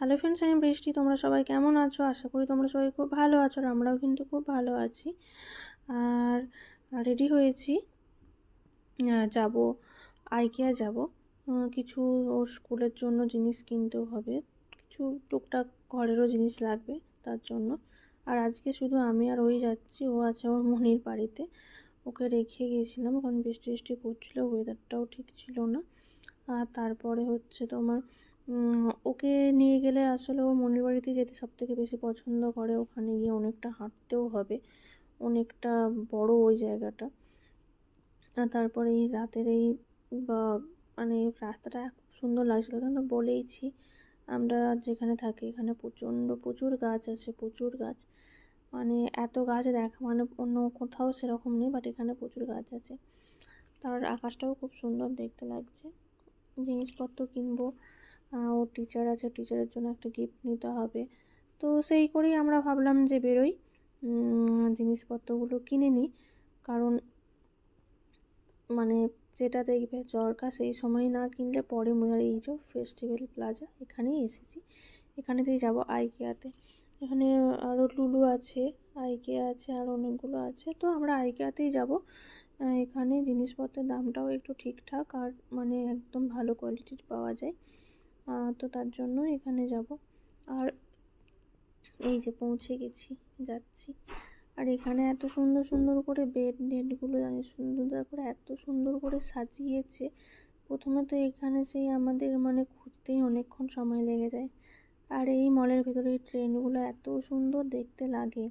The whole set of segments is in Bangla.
হ্যালো ফ্রেন্ডস, আমি বৃষ্টি। তোমরা সবাই কেমন আছো? আশা করি তোমরা সবাই খুব ভালো আছো, আর আমরাও কিন্তু খুব ভালো আছি। আর রেডি হয়েছি, যাব আইকিয়া যাব। কিছু ওর স্কুলের জন্য জিনিস কিনতেও হবে, কিছু টুকটাক ঘরেরও জিনিস লাগবে তার জন্য। আর আজকে শুধু আমি আর ওই যাচ্ছি, ও আছে ওর মনির বাড়িতে। ওকে রেখে গিয়েছিলাম কারণ বৃষ্টি বৃষ্টি পড়ছিলো, ওয়েদারটাও ঠিক ছিল না। আর তারপরে হচ্ছে তোমার ওকে নিয়ে গেলে আসলে ও মনির বাড়িতে যেতে সবথেকে বেশি পছন্দ করে। ওখানে গিয়ে অনেকটা হাঁটতেও হবে, অনেকটা বড় ওই জায়গাটা। আর তারপরে এই রাতের এই মানে রাস্তাটা খুব সুন্দর লাগছিলো, কিন্তু বলেইছি আমরা যেখানে থাকি এখানে প্রচুর গাছ আছে, প্রচুর গাছ। মানে এত গাছ দেখা মানে অন্য কোথাও সেরকম নেই, বাট এখানে প্রচুর গাছ আছে। তার আকাশটাও খুব সুন্দর দেখতে লাগছে। জিনিসপত্র কিনবো, ওর টিচার আছে, টিচারের জন্য একটা গিফট নিতে হবে। তো সেই করেই আমরা ভাবলাম যে বেরোই, জিনিসপত্রগুলো কিনে নিই। কারণ মানে যেটা দেখবে দরকার সেই সময় না কিনলে পরে এই যে ফেস্টিভ্যাল প্লাজা এখানেই এসেছি, এখানেতেই যাব আইকিয়াতে। এখানে আরও লুলু আছে, আইকিয়া আছে, আর অনেকগুলো আছে। তো আমরা আইকিয়াতেই যাব। এখানে জিনিসপত্রের দামটাও একটু ঠিকঠাক, আর মানে একদম ভালো কোয়ালিটির পাওয়া যায়। তো তার জন্য এখানে যাব। আর এই যে পৌঁছে গেছি, যাচ্ছি। আর এখানে এত সুন্দর সুন্দর করে বেডগুলো জানিস সুন্দর করে এত সুন্দর করে সাজিয়েছে। প্রথমে তো এখানে সেই আমাদের মানে খুঁজতেই অনেকক্ষণ সময় লেগে যায়। আর এই মলের ভেতরে এই ট্রেনগুলো এত সুন্দর দেখতে লাগে।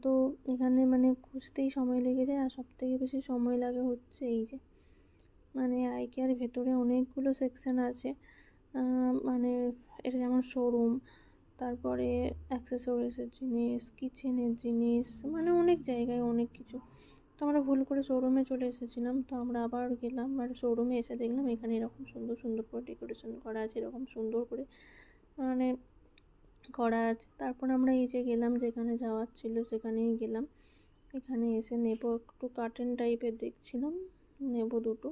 তো এখানে মানে খুঁজতেই সময় লেগে যায়। আর সবথেকে বেশি সময় লাগে হচ্ছে এই যে মানে আইকিয়ার ভেতরে অনেকগুলো সেকশন আছে। মানে এটা যেমন শোরুম, তারপরে অ্যাক্সেসরিজের জিনিস, কিচেনের জিনিস, মানে অনেক জায়গায় অনেক কিছু। তো আমরা ভুল করে শোরুমে চলে এসেছিলাম, তো আমরা আবার গেলাম। আর শোরুমে এসে দেখলাম এখানে এরকম সুন্দর সুন্দর করে ডেকোরেশন করা আছে, এরকম সুন্দর করে মানে করা আছে। তারপর আমরা এই যে গেলাম, যেখানে যাওয়ার ছিল সেখানেই গেলাম। এখানে এসে নেব একটু কার্টেন টাইপের দেখছিলাম, নেব দুটো।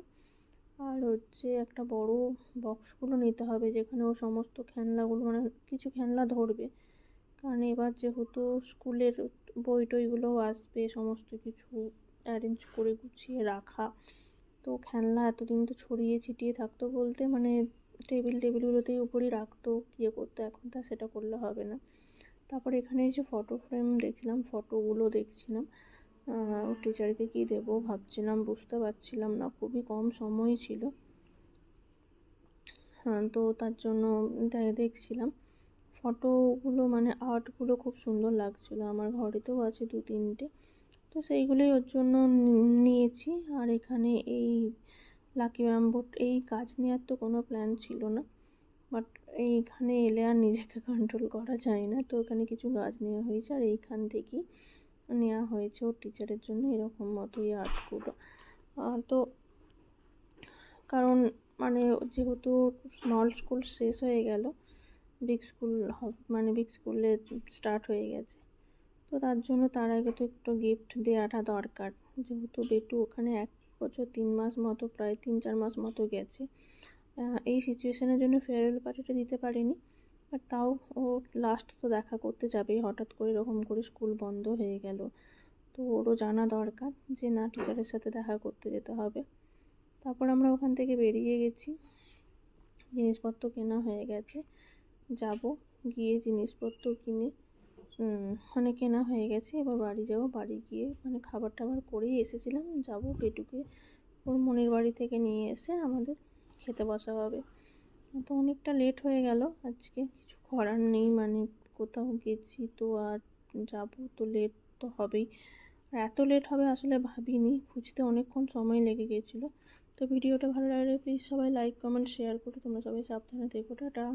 আর হচ্ছে একটা বড় বক্সগুলো নিতে হবে, যেখানে ও সমস্ত খেলনাগুলো মানে কিছু খেলনা ধরবে। কারণ এবার যেহেতু স্কুলের বই টইগুলোও আসবে, সমস্ত কিছু অ্যারেঞ্জ করে গুছিয়ে রাখা। তো খেলনা এতদিন তো ছড়িয়ে ছিটিয়ে থাকতো, বলতে মানে টেবিলগুলোতেই উপরেই রাখতো, ইয়ে করতো। এখন তো সেটা করলে হবে না। তারপর এখানে এই যে ফটো ফ্রেম দেখছিলাম, ফটোগুলো দেখছিলাম। টিচারকে কি দেবো ভাবছিলাম, বুঝতে পারছিলাম না, খুবই কম সময় ছিল। তো তার জন্য দেখছিলাম ফটোগুলো, মানে আর্টগুলো খুব সুন্দর লাগছিলো। আমার ঘরেতেও আছে 2-3টে, তো সেইগুলোই ওর জন্য নিয়েছি। আর এখানে এই লাকি ব্যাম্বোট, এই গাছ নেওয়ার তো কোনো প্ল্যান ছিল না, বাট এইখানে এলে আর নিজেকে কন্ট্রোল করা যায় না। তো এখানে কিছু গাছ নেওয়া হয়েছে, আর এইখান থেকেই নেওয়া হয়েছে ওর টিচারের জন্য এরকম মতোই আর্টগুলো। তো কারণ মানে যেহেতু স্মল স্কুল শেষ হয়ে গেল, বিগ স্কুল মানে বিগ স্কুলে স্টার্ট হয়ে গেছে, তো তার জন্য তার আগে তো একটু গিফট দেওয়াটা দরকার। যেহেতু বেটু ওখানে 1 বছর 3 মাস মতো, প্রায় 3-4 মাস মতো গেছে। এই সিচুয়েশানের জন্য ফেয়ারওয়েল পার্টিটা দিতে পারিনি, বাট তাও ও লাস্ট তো দেখা করতে যাবেই। হঠাৎ করে এরকম করে স্কুল বন্ধ হয়ে গেল, তো ওরও জানা দরকার যে না, টিচারের সাথে দেখা করতে যেতে হবে। তারপর আমরা ওখান থেকে বেরিয়ে গেছি, জিনিসপত্র কেনা হয়ে গেছে। যাব, গিয়ে জিনিসপত্র কিনে মানে কেনা হয়ে গেছে। এবার বাড়ি যাব, বাড়ি গিয়ে মানে খাবার টাবার করেই এসেছিলাম, যাব পেটুকে ওর মনির বাড়ি থেকে নিয়ে এসে আমাদের খেতে বসা হবে। তো অনেকটা লেট হয়ে গেল আজকে, কিছু করার নেই, মানে কোথাও গেছি তো আর যাব, তো লেট তো হবেই। আর এত লেট হবে আসলে ভাবিনি, খুঁজতে অনেকক্ষণ সময় লেগে গিয়েছিলো। তো ভিডিওটা ভালো লাগলে প্লিজ সবাই লাইক কমেন্ট শেয়ার করে তোমরা সবাই সাবধানে থেকো। টাটা।